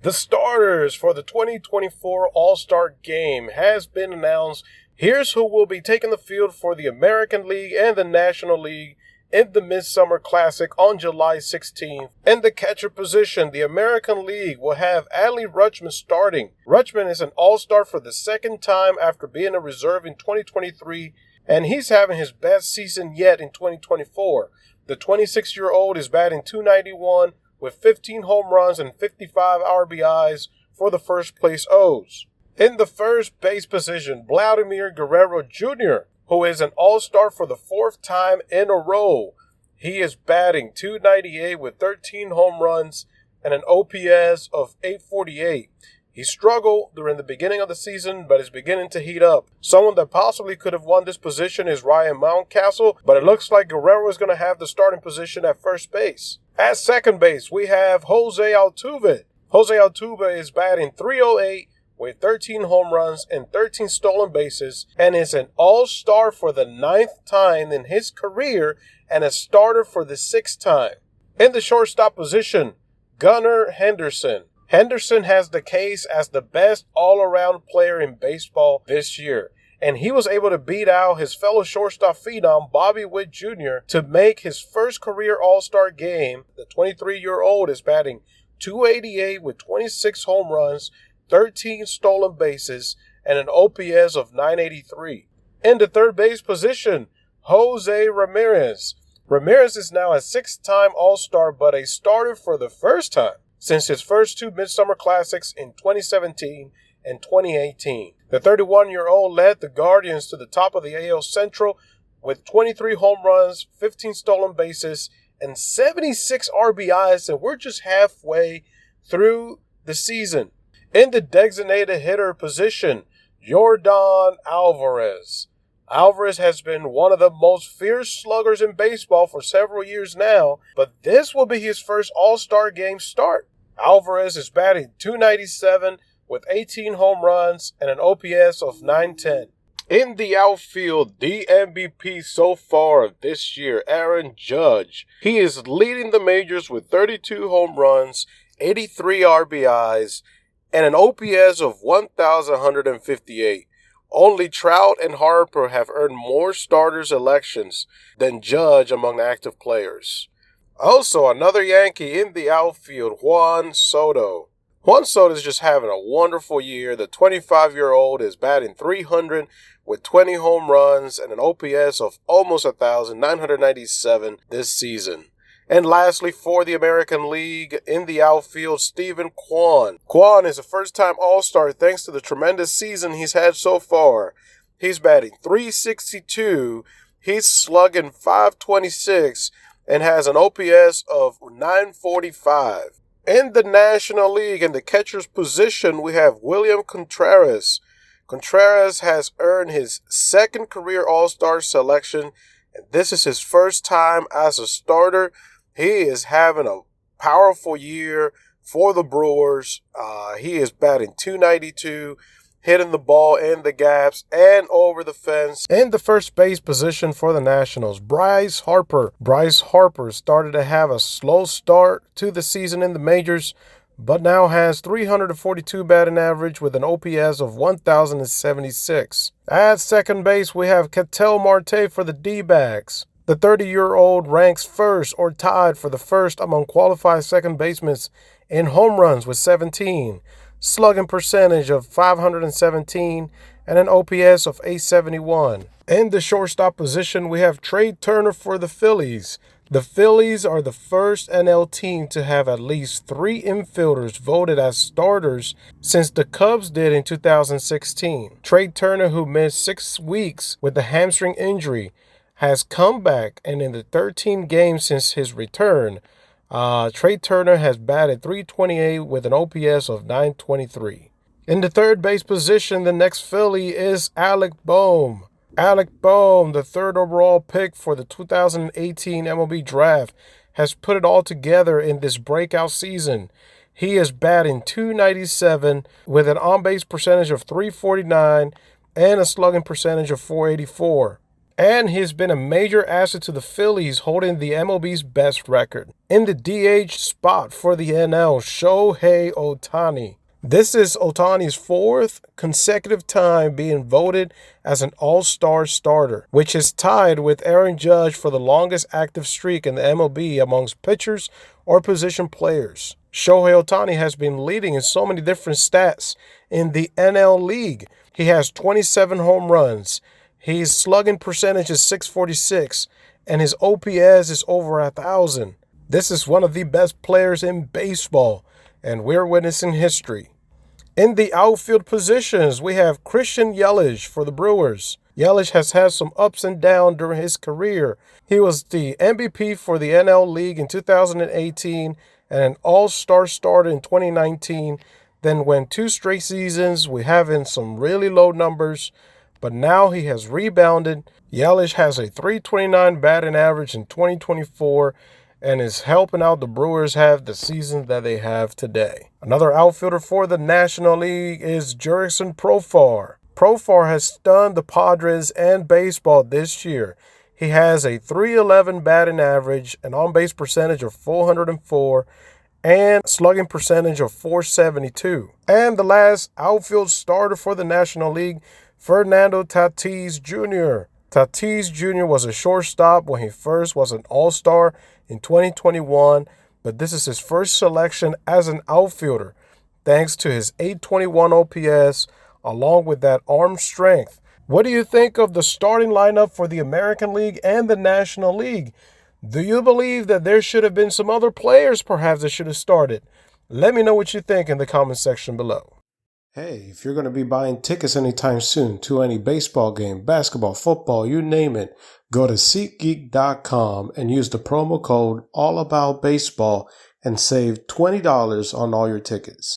The starters for the 2024 All-Star Game has been announced. Here's who will be taking the field for the American League and the National League in the Midsummer Classic on July 16th. In the catcher position, the American League will have Adley Rutschman starting. Rutschman is an All-Star for the second time after being a reserve in 2023, and he's having his best season yet in 2024. The 26-year-old is batting .291 with 15 home runs and 55 RBIs for the first place O's. In the first base position, Vladimir Guerrero Jr., who is an All-Star for the fourth time in a row. He is batting .298 with 13 home runs and an OPS of .848. He struggled during the beginning of the season, but is beginning to heat up. Someone that possibly could have won this position is Ryan Mountcastle, but it looks like Guerrero is going to have the starting position at first base. At second base, we have Jose Altuve. Jose Altuve is batting .308 with 13 home runs and 13 stolen bases, and is an All-Star for the 9th time in his career and a starter for the 6th time. In the shortstop position, Gunnar Henderson. Henderson has the case as the best all-around player in baseball this year, and he was able to beat out his fellow shortstop phenom Bobby Witt Jr. to make his first career All-Star game. The 23-year-old is batting .288 with 26 home runs, 13 stolen bases, and an OPS of .983. In the third base position, Jose Ramirez. Ramirez is now a 6th-time All-Star, but a starter for the first time since his first two Midsummer Classics in 2017 and 2018. The 31-year-old led the Guardians to the top of the AL Central with 23 home runs, 15 stolen bases, and 76 RBIs, and we're just halfway through the season. In the designated hitter position, Yordan Alvarez. Alvarez has been one of the most fierce sluggers in baseball for several years now, but this will be his first All-Star game start. Alvarez is batting .297 with 18 home runs and an OPS of .910. In the outfield, the MVP so far this year, Aaron Judge. He is leading the majors with 32 home runs, 83 RBIs, and an OPS of 1,158. Only Trout and Harper have earned more starters elections than Judge among active players. Also, another Yankee in the outfield, Juan Soto. Juan Soto is just having a wonderful year. The 25-year-old is batting .300 with 20 home runs and an OPS of almost 1,997 this season. And lastly, for the American League, in the outfield, Stephen Kwan. Kwan is a first-time All-Star thanks to the tremendous season he's had so far. He's batting .362, he's slugging .526, and has an OPS of .945. In the National League, in the catcher's position, we have William Contreras. Contreras has earned his second career All-Star selection, and this is his first time as a starter. He is having a powerful year for the Brewers. He is batting .292, hitting the ball in the gaps and over the fence. In the first base position for the Nationals, Bryce Harper. Bryce Harper started to have a slow start to the season in the majors, but now has .342 batting average with an OPS of 1,076. At second base, we have Ketel Marte for the D-backs. The 30-year-old ranks first or tied for the first among qualified second basemen in home runs with 17, slugging percentage of .517, and an OPS of .871. In the shortstop position, we have Trey Turner for the Phillies. The Phillies are the first NL team to have at least 3 infielders voted as starters since the Cubs did in 2016. Trey Turner, who missed 6 weeks with a hamstring injury, has come back, and in the 13 games since his return, Trey Turner has batted .328 with an OPS of .923. In the third base position, the next Philly is Alec Bohm. Alec Bohm, the 3rd overall pick for the 2018 MLB draft, has put it all together in this breakout season. He is batting .297 with an on-base percentage of .349 and a slugging percentage of .484. and he's been a major asset to the Phillies, holding the MLB's best record. In the DH spot for the NL, Shohei Ohtani. This is Ohtani's fourth consecutive time being voted as an all-star starter, which is tied with Aaron Judge for the longest active streak in the MLB amongst pitchers or position players. Shohei Ohtani has been leading in so many different stats in the NL League. He has 27 home runs. His slugging percentage is .646, and his OPS is over 1,000. This is one of the best players in baseball, and we're witnessing history. In the outfield positions, we have Christian Yelich for the Brewers. Yelich has had some ups and downs during his career. He was the MVP for the NL League in 2018 and an all-star starter in 2019. Then went 2 straight seasons with having some really low numbers, but now he has rebounded. Yelich has a .329 batting average in 2024 and is helping out the Brewers have the season that they have today. Another outfielder for the National League is Jurickson Profar. Profar has stunned the Padres and baseball this year. He has a .311 batting average, an on-base percentage of .404, and slugging percentage of .472. And the last outfield starter for the National League, Fernando Tatis Jr. Tatis Jr. was a shortstop when he first was an all-star in 2021, but this is his first selection as an outfielder, thanks to his .821 OPS, along with that arm strength. What do you think of the starting lineup for the American League and the National League? Do you believe that there should have been some other players perhaps that should have started? Let me know what you think in the comment section below. Hey, if you're going to be buying tickets anytime soon to any baseball game, basketball, football, you name it, go to SeatGeek.com and use the promo code AllAboutBaseball and save $20 on all your tickets.